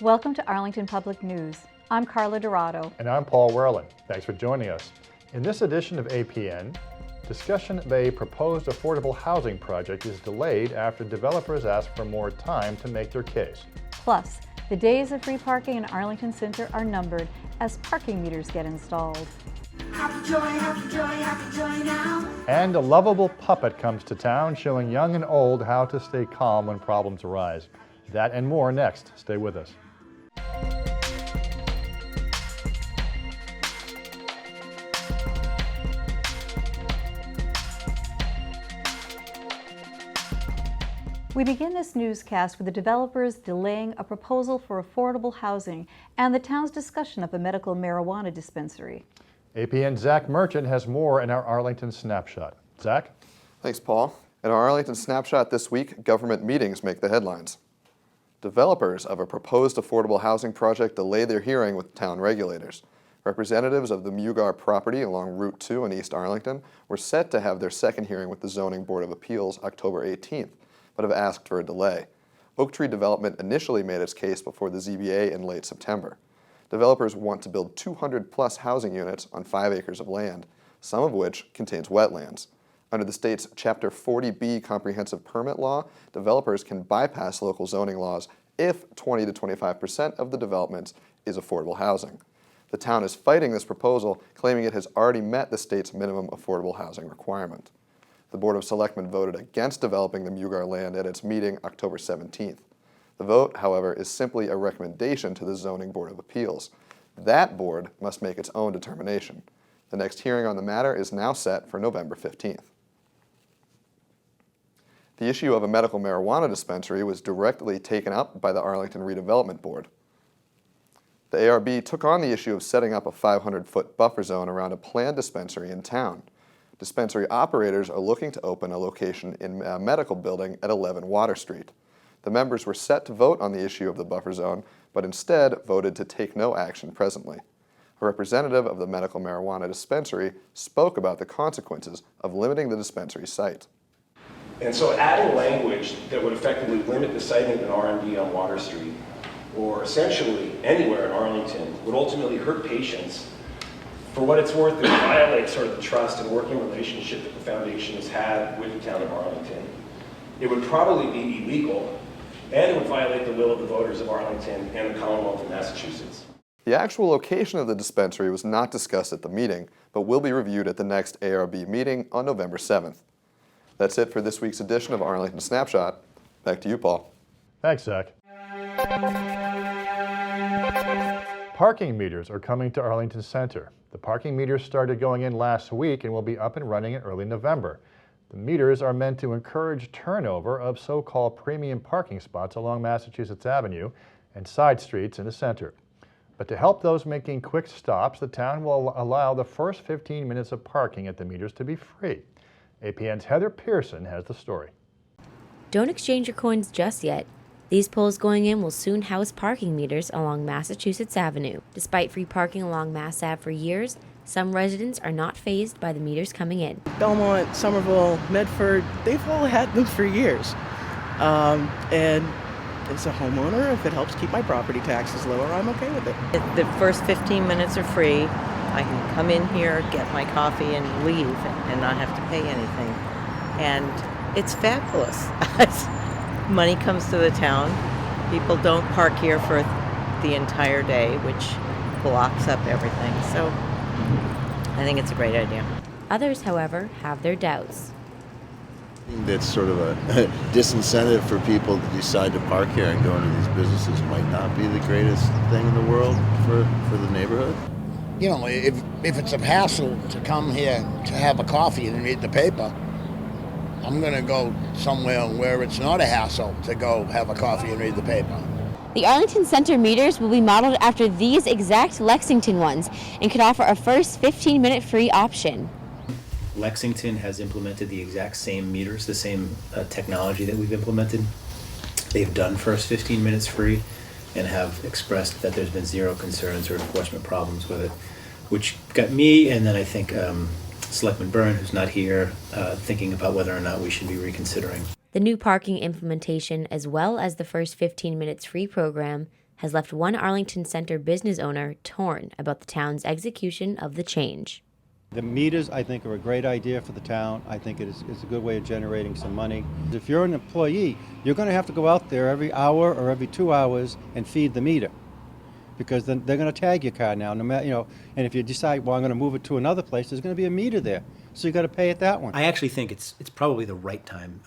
Welcome to Arlington Public News. I'm Carla Dorado. And I'm Paul Werlin. Thanks for joining us. In this edition of APN, discussion of a proposed affordable housing project is delayed after developers ask for more time to make their case. Plus, the days of free parking in Arlington Center are numbered as parking meters get installed. Happy joy, happy joy, happy joy now. And a lovable puppet comes to town, showing young and old how to stay calm when problems arise. That and more next. Stay with us. We begin this newscast with the developers delaying a proposal for affordable housing and the town's discussion of a medical marijuana dispensary. APN's Zach Merchant has more in our Arlington Snapshot. Zach? Thanks, Paul. In our Arlington Snapshot this week, government meetings make the headlines. Developers of a proposed affordable housing project delay their hearing with town regulators. Representatives of the Mugar property along Route 2 in East Arlington were set to have their second hearing with the Zoning Board of Appeals October 18th, but have asked for a delay. Oak Tree Development initially made its case before the ZBA in late September. Developers want to build 200-plus housing units on 5 acres of land, some of which contains wetlands. Under the state's Chapter 40B comprehensive permit law, developers can bypass local zoning laws if 20 to 25% of the development is affordable housing. The town is fighting this proposal, claiming it has already met the state's minimum affordable housing requirement. The Board of Selectmen voted against developing the Mugar land at its meeting October 17th. The vote, however, is simply a recommendation to the Zoning Board of Appeals. That board must make its own determination. The next hearing on the matter is now set for November 15th. The issue of a medical marijuana dispensary was directly taken up by the Arlington Redevelopment Board. The ARB took on the issue of setting up a 500-foot buffer zone around a planned dispensary in town. Dispensary operators are looking to open a location in a medical building at 11 Water Street. The members were set to vote on the issue of the buffer zone, but instead voted to take no action presently. A representative of the medical marijuana dispensary spoke about the consequences of limiting the dispensary site. And so adding language that would effectively limit the siting of an RMD on Water Street, or essentially anywhere in Arlington, would ultimately hurt patients. For what it's worth, it would violate sort of the trust and working relationship that the foundation has had with the town of Arlington. It would probably be illegal, and it would violate the will of the voters of Arlington and the Commonwealth of Massachusetts. The actual location of the dispensary was not discussed at the meeting, but will be reviewed at the next ARB meeting on November 7th. That's it for this week's edition of Arlington Snapshot. Back to you, Paul. Thanks, Zach. Parking meters are coming to Arlington Center. The parking meters started going in last week and will be up and running in early November. The meters are meant to encourage turnover of so-called premium parking spots along Massachusetts Avenue and side streets in the center. But to help those making quick stops, the town will allow the first 15 minutes of parking at the meters to be free. APN's Heather Pearson has the story. Don't exchange your coins just yet. These poles going in will soon house parking meters along Massachusetts Avenue. Despite free parking along Mass Ave for years, some residents are not fazed by the meters coming in. Belmont, Somerville, Medford, they've all had them for years. And as a homeowner, if it helps keep my property taxes lower, I'm okay with it. The first 15 minutes are free. I can come in here, get my coffee, and leave and not have to pay anything. And it's fabulous. Money comes to the town. People don't park here for the entire day, which blocks up everything. So I think it's a great idea. Others, however, have their doubts. That's sort of a disincentive for people to decide to park here and go into these businesses might not be the greatest thing in the world for the neighborhood. You know, if it's a hassle to come here to have a coffee and read the paper, I'm going to go somewhere where it's not a hassle to go have a coffee and read the paper. The Arlington Center meters will be modeled after these exact Lexington ones and could offer a first 15-minute free option. Lexington has implemented the exact same meters, the same technology that we've implemented. They've done first 15 minutes free and have expressed that there's been zero concerns or enforcement problems with it, which got me, and then I think Selectman Byrne, who's not here, thinking about whether or not we should be reconsidering. The new parking implementation, as well as the first 15 minutes free program, has left one Arlington Center business owner torn about the town's execution of the change. The meters, I think, are a great idea for the town. I think it's a good way of generating some money. If you're an employee, you're going to have to go out there every hour or every 2 hours and feed the meter, because then they're going to tag your car now, no matter, and if you decide, well, I'm going to move it to another place, there's going to be a meter there. So you got to pay at that one. I actually think it's probably the right time.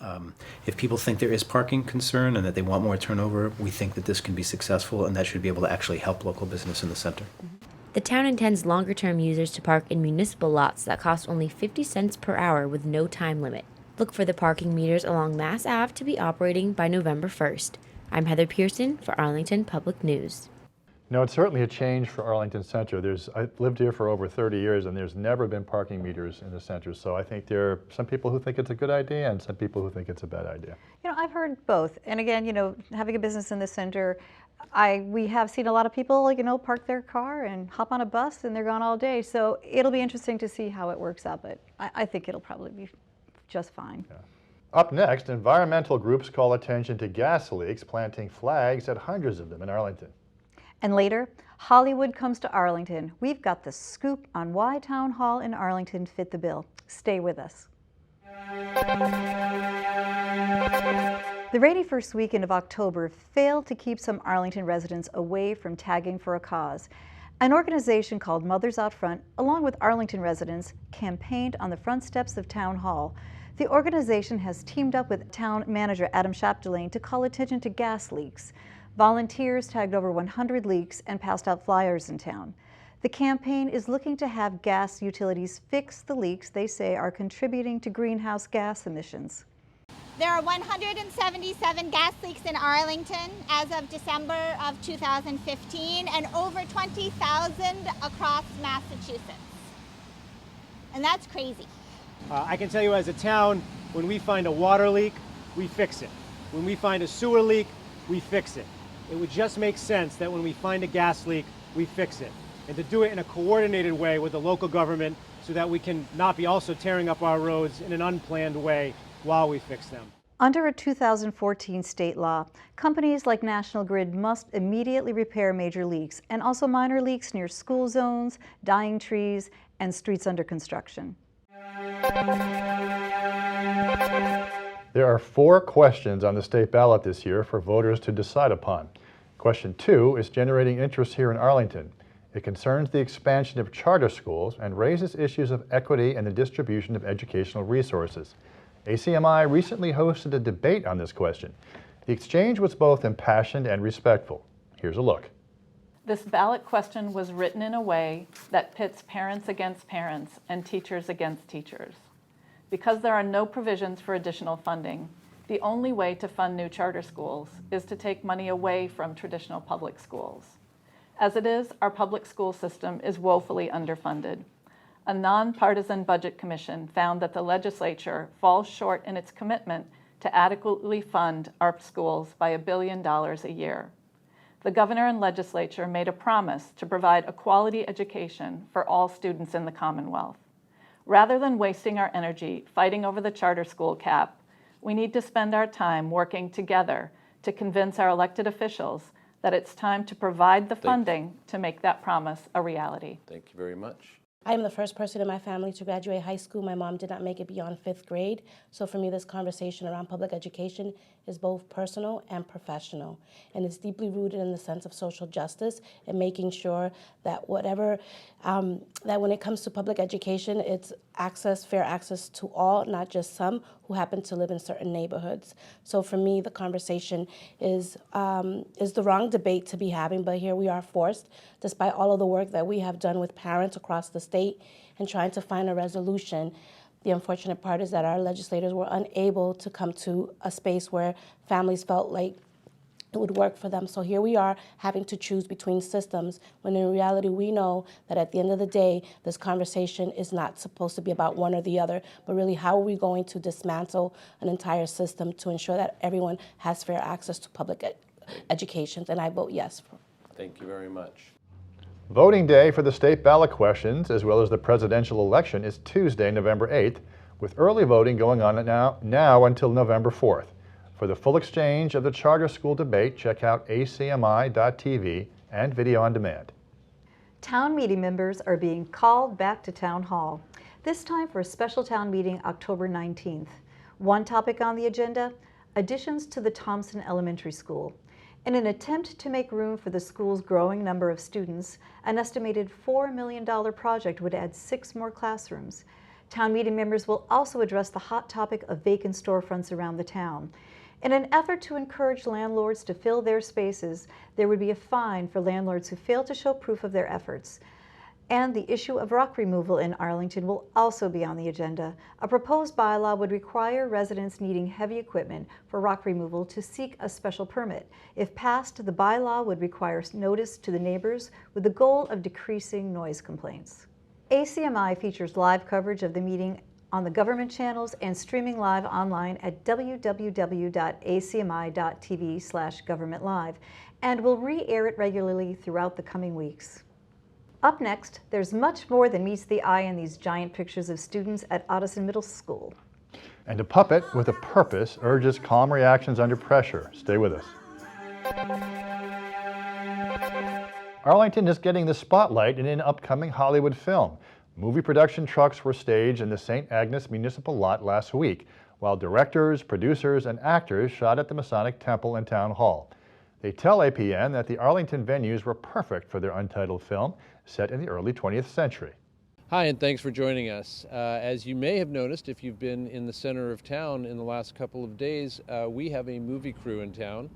If people think there is parking concern and that they want more turnover, we think that this can be successful, and that should be able to actually help local business in the center. The town intends longer-term users to park in municipal lots that cost only 50 cents per hour with no time limit. Look for the parking meters along Mass Ave to be operating by November 1st. I'm Heather Pearson for Arlington Public News. No, it's certainly a change for Arlington Center. I've lived here for over 30 years, and there's never been parking meters in the center. So I think there are some people who think it's a good idea and some people who think it's a bad idea. I've heard both. And again, having a business in the center, we have seen a lot of people, park their car and hop on a bus and they're gone all day. So it'll be interesting to see how it works out, but I think it'll probably be just fine. Yeah. Up next, environmental groups call attention to gas leaks, planting flags at hundreds of them in Arlington. And later, Hollywood comes to Arlington. We've got the scoop on why Town Hall in Arlington fit the bill. Stay with us. The rainy first weekend of October failed to keep some Arlington residents away from tagging for a cause. An organization called Mothers Out Front, along with Arlington residents, campaigned on the front steps of Town Hall. The organization has teamed up with town manager Adam Chapdelaine to call attention to gas leaks. Volunteers tagged over 100 leaks and passed out flyers in town. The campaign is looking to have gas utilities fix the leaks they say are contributing to greenhouse gas emissions. There are 177 gas leaks in Arlington as of December of 2015 and over 20,000 across Massachusetts. And that's crazy. I can tell you as a town, when we find a water leak, we fix it. When we find a sewer leak, we fix it. It would just make sense that when we find a gas leak, we fix it. And to do it in a coordinated way with the local government so that we can not be also tearing up our roads in an unplanned way while we fix them. Under a 2014 state law, companies like National Grid must immediately repair major leaks and also minor leaks near school zones, dying trees, and streets under construction. There are 4 questions on the state ballot this year for voters to decide upon. Question 2 is generating interest here in Arlington. It concerns the expansion of charter schools and raises issues of equity and the distribution of educational resources. ACMi recently hosted a debate on this question. The exchange was both impassioned and respectful. Here's a look. This ballot question was written in a way that pits parents against parents and teachers against teachers. Because there are no provisions for additional funding, the only way to fund new charter schools is to take money away from traditional public schools. As it is, our public school system is woefully underfunded. A nonpartisan budget commission found that the legislature falls short in its commitment to adequately fund our schools by $1 billion a year. The governor and legislature made a promise to provide a quality education for all students in the Commonwealth. Rather than wasting our energy fighting over the charter school cap, we need to spend our time working together to convince our elected officials that it's time to provide the funding to make that promise a reality. Thank you very much. I am the first person in my family to graduate high school. My mom did not make it beyond 5th grade. So for me, this conversation around public education is both personal and professional. And it's deeply rooted in the sense of social justice and making sure that that when it comes to public education, it's fair access to all, not just some who happen to live in certain neighborhoods. So for me, the conversation is the wrong debate to be having, but here we are forced, despite all of the work that we have done with parents across the state and trying to find a resolution. The unfortunate part is that our legislators were unable to come to a space where families felt like it would work for them. So here we are having to choose between systems when in reality we know that at the end of the day, this conversation is not supposed to be about one or the other, but really how are we going to dismantle an entire system to ensure that everyone has fair access to public education. And I vote yes. Thank you very much. Voting day for the state ballot questions, as well as the presidential election, is Tuesday, November 8th, with early voting going on now until November 4th. For the full exchange of the charter school debate, check out ACMi.tv and video on demand. Town meeting members are being called back to Town Hall, this time for a special town meeting October 19th. One topic on the agenda, additions to the Thompson Elementary School. In an attempt to make room for the school's growing number of students, an estimated $4 million project would add 6 more classrooms. Town meeting members will also address the hot topic of vacant storefronts around the town. In an effort to encourage landlords to fill their spaces, there would be a fine for landlords who fail to show proof of their efforts. And the issue of rock removal in Arlington will also be on the agenda. A proposed bylaw would require residents needing heavy equipment for rock removal to seek a special permit. If passed, the bylaw would require notice to the neighbors with the goal of decreasing noise complaints. ACMi features live coverage of the meeting on the government channels and streaming live online at www.acmi.tv/governmentlive, and will re-air it regularly throughout the coming weeks. Up next, there's much more than meets the eye in these giant pictures of students at Ottoson Middle School. And a puppet with a purpose urges calm reactions under pressure. Stay with us. Arlington is getting the spotlight in an upcoming Hollywood film. Movie production trucks were staged in the St. Agnes Municipal Lot last week, while directors, producers, and actors shot at the Masonic Temple and Town Hall. They tell APN that the Arlington venues were perfect for their untitled film, set in the early 20th century. Hi, and thanks for joining us. As you may have noticed, if you've been in the center of town in the last couple of days, we have a movie crew in town.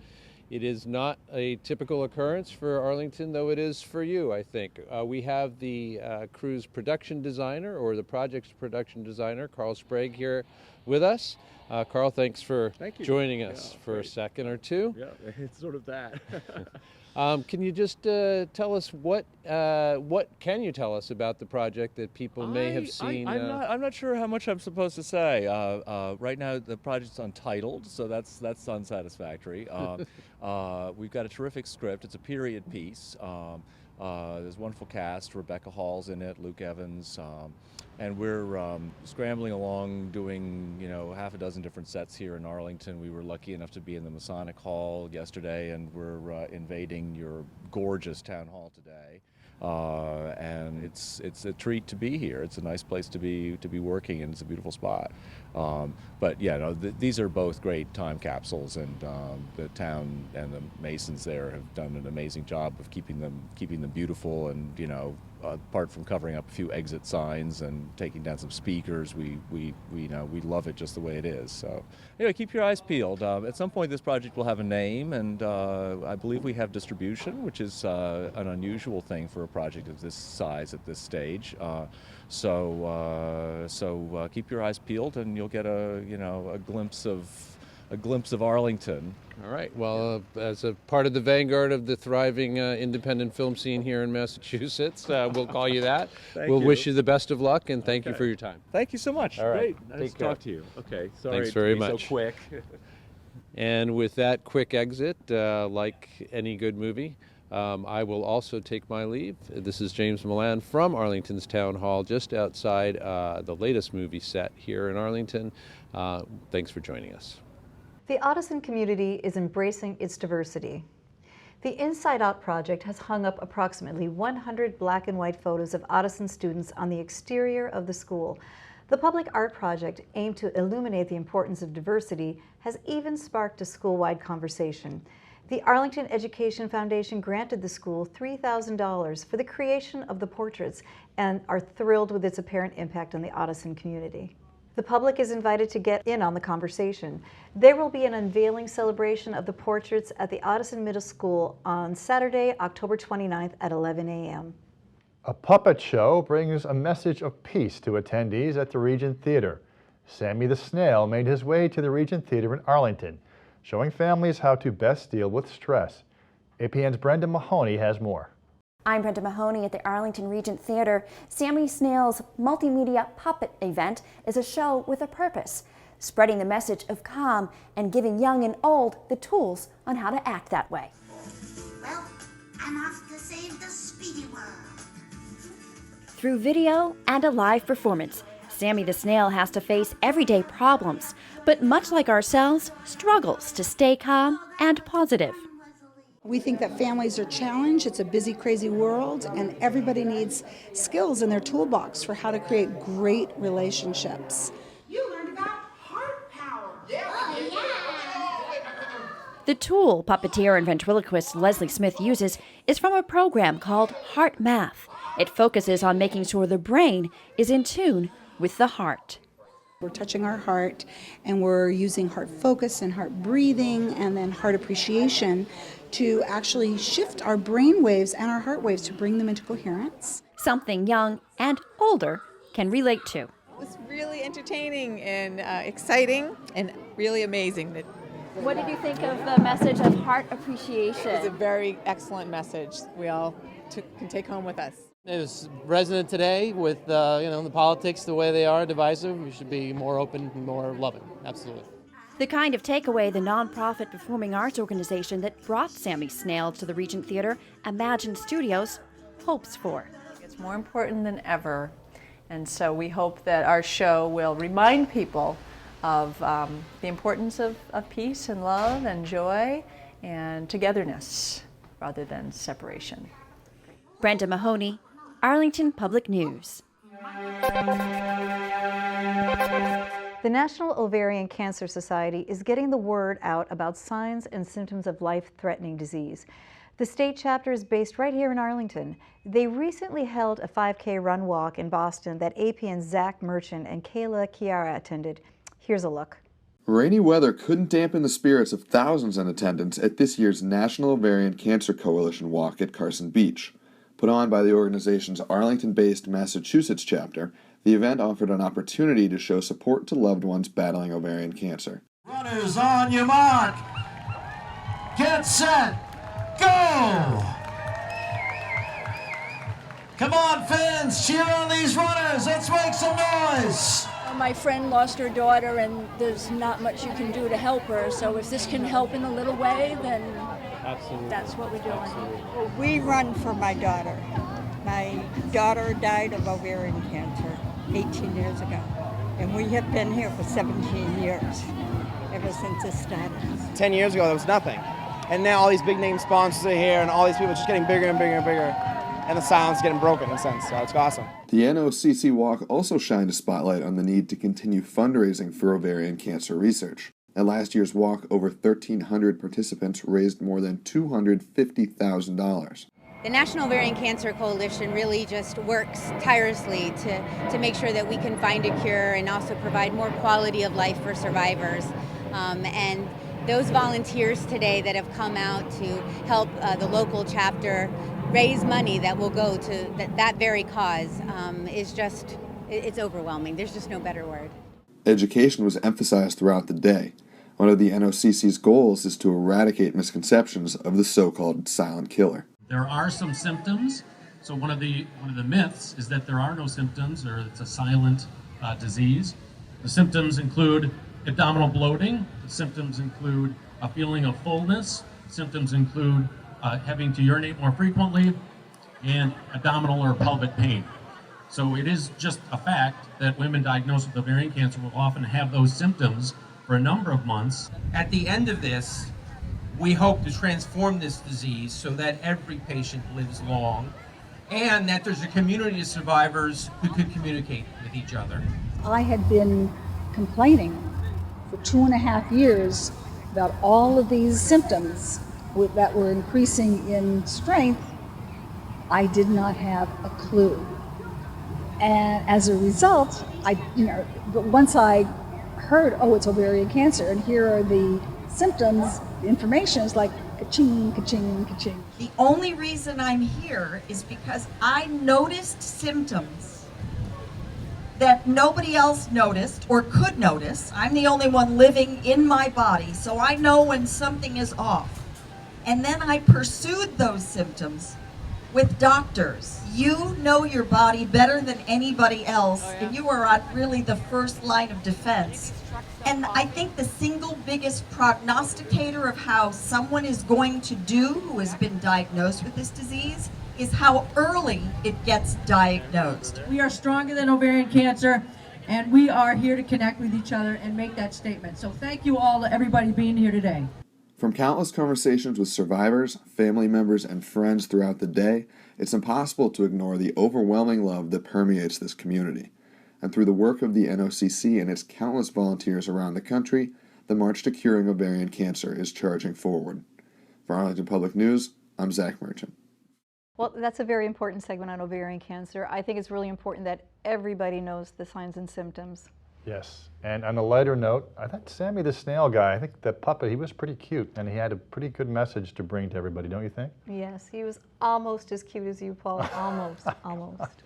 It is not a typical occurrence for Arlington, though it is for you, I think. We have the crew's production designer, or the project's production designer, Carl Sprague, here with us. Carl, thanks for joining us for a second or two. Yeah, it's sort of that. Can you just tell us what can you tell us about the project that people may have seen? I'm not sure how much I'm supposed to say. Right now, the project's untitled, so that's unsatisfactory. We've got a terrific script. It's a period piece. There's a wonderful cast. Rebecca Hall's in it, Luke Evans, and we're scrambling along doing, half a dozen different sets here in Arlington. We were lucky enough to be in the Masonic Hall yesterday, and we're invading your gorgeous town hall today. And it's a treat to be here. It's a nice place to be working, and it's a beautiful spot. But yeah, no, these are both great time capsules, and the town and the Masons there have done an amazing job of keeping them beautiful. And apart from covering up a few exit signs and taking down some speakers, we love it just the way it is. So anyway, keep your eyes peeled. At some point, this project will have a name, and I believe we have distribution, which is an unusual thing for a project of this size at this stage. So keep your eyes peeled, and you'll get a glimpse of Arlington. All right. Well, as a part of the vanguard of the thriving independent film scene here in Massachusetts, we'll call you that. We'll wish you the best of luck, and thank you for your time. Thank you so much. All right. Great. Nice to talk to you. Okay. Sorry Thanks very to be much. so quick. And with that quick exit, like any good movie, I will also take my leave. This is James Milan from Arlington's Town Hall, just outside the latest movie set here in Arlington. Thanks for joining us. The Ottoson community is embracing its diversity. The Inside Out project has hung up approximately 100 black and white photos of Ottoson students on the exterior of the school. The public art project, aimed to illuminate the importance of diversity, has even sparked a school-wide conversation. The Arlington Education Foundation granted the school $3,000 for the creation of the portraits and are thrilled with its apparent impact on the Ottoson community. The public is invited to get in on the conversation. There will be an unveiling celebration of the portraits at the Ottoson Middle School on Saturday, October 29th at 11 a.m. A puppet show brings a message of peace to attendees at the Regent Theater. Sammy the Snail made his way to the Regent Theater in Arlington, showing families how to best deal with stress. APN's Brenda Mahoney has more. I'm Brenda Mahoney at the Arlington Regent Theater. Sammy Snail's multimedia puppet event is a show with a purpose, spreading the message of calm and giving young and old the tools on how to act that way. Well, I'm off to save the Speedy World. Through video and a live performance, Sammy the Snail has to face everyday problems, but much like ourselves, struggles to stay calm and positive. We think that families are challenged. It's a busy, crazy world, and everybody needs skills in their toolbox for how to create great relationships. You learned about heart power. The tool puppeteer and ventriloquist Leslie Smith uses is from a program called Heart Math. It focuses on making sure the brain is in tune with the heart. We're touching our heart, and we're using heart focus and heart breathing and then heart appreciation to actually shift our brain waves and our heart waves to bring them into coherence. Something young and older can relate to. It was really entertaining and exciting and really amazing. What did you think of the message of heart appreciation? It was a very excellent message we all can take home with us. It was resonant today with the politics the way they are, divisive. We should be more open, more loving. Absolutely. The kind of takeaway the nonprofit performing arts organization that brought Sammy Snails to the Regent Theater, Imagine Studios, hopes for. It's more important than ever, and so we hope that our show will remind people of the importance of peace and love and joy and togetherness rather than separation. Brenda Mahoney, Arlington Public News. The National Ovarian Cancer Society is getting the word out about signs and symptoms of life-threatening disease. The state chapter is based right here in Arlington. They recently held a 5K run walk in Boston that APN's Zach Merchant and Kayla Chiara attended. Here's a look. Rainy weather couldn't dampen the spirits of thousands in attendance at this year's National Ovarian Cancer Coalition walk at Carson Beach. Put on by the organization's Arlington-based Massachusetts chapter, the event offered an opportunity to show support to loved ones battling ovarian cancer. Runners on your mark. Get set. Go! Come on, fans, cheer on these runners. Let's make some noise. My friend lost her daughter, and there's not much you can do to help her. So if this can help in a little way, then Absolutely. That's what we're doing. Well, we run for my daughter. My daughter died of ovarian cancer 18 years ago, and we have been here for 17 years, ever since it started. 10 years ago, there was nothing. And now all these big name sponsors are here, and all these people are just getting bigger and bigger and bigger. And the silence is getting broken in a sense, so it's awesome. The NOCC walk also shined a spotlight on the need to continue fundraising for ovarian cancer research. At last year's walk, over 1,300 participants raised more than $250,000. The National Ovarian Cancer Coalition really just works tirelessly to make sure that we can find a cure and also provide more quality of life for survivors. And those volunteers today that have come out to help the local chapter raise money that will go to that very cause is just, it's overwhelming. There's just no better word. Education was emphasized throughout the day. One of the NOCC's goals is to eradicate misconceptions of the so-called silent killer. There are some symptoms. So one of the myths is that there are no symptoms, or it's a silent disease. The symptoms include abdominal bloating. The symptoms include a feeling of fullness. Symptoms include having to urinate more frequently, and abdominal or pelvic pain. So it is just a fact that women diagnosed with ovarian cancer will often have those symptoms for a number of months. At the end of this, we hope to transform this disease so that every patient lives long, and that there's a community of survivors who could communicate with each other. I had been complaining for 2.5 years about all of these symptoms that were increasing in strength. I did not have a clue. And as a result, but once I heard, oh, it's ovarian cancer, and here are the symptoms, the information is like ka-ching, ka-ching, ka-ching. The only reason I'm here is because I noticed symptoms that nobody else noticed or could notice. I'm the only one living in my body, so I know when something is off. And then I pursued those symptoms with doctors. You know your body better than anybody else, and you are on really the first line of defense. And I think the single biggest prognosticator of how someone is going to do who has been diagnosed with this disease is how early it gets diagnosed. We are stronger than ovarian cancer, And we are here to connect with each other and make that statement. So thank you all, everybody being here today. From countless conversations with survivors, family members, and friends throughout the day, it's impossible to ignore the overwhelming love that permeates this community. And through the work of the NOCC and its countless volunteers around the country, the March to Curing Ovarian Cancer is charging forward. For Arlington Public News, I'm Zach Merchant. Well, that's a very important segment on ovarian cancer. I think it's really important that everybody knows the signs and symptoms. Yes, and on a lighter note, I thought Sammy the snail guy, I think that puppet, he was pretty cute, and he had a pretty good message to bring to everybody, don't you think? Yes, he was almost as cute as you, Paul. Almost, almost.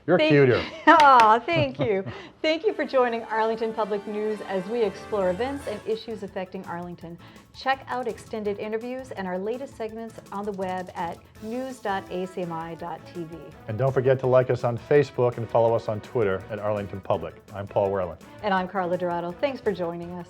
You're cuter. Oh, thank you. Thank you for joining Arlington Public News as we explore events and issues affecting Arlington. Check out extended interviews and our latest segments on the web at news.acmi.tv. And don't forget to like us on Facebook and follow us on Twitter at Arlington Public. I'm Paul Werlin. And I'm Carla Dorado. Thanks for joining us.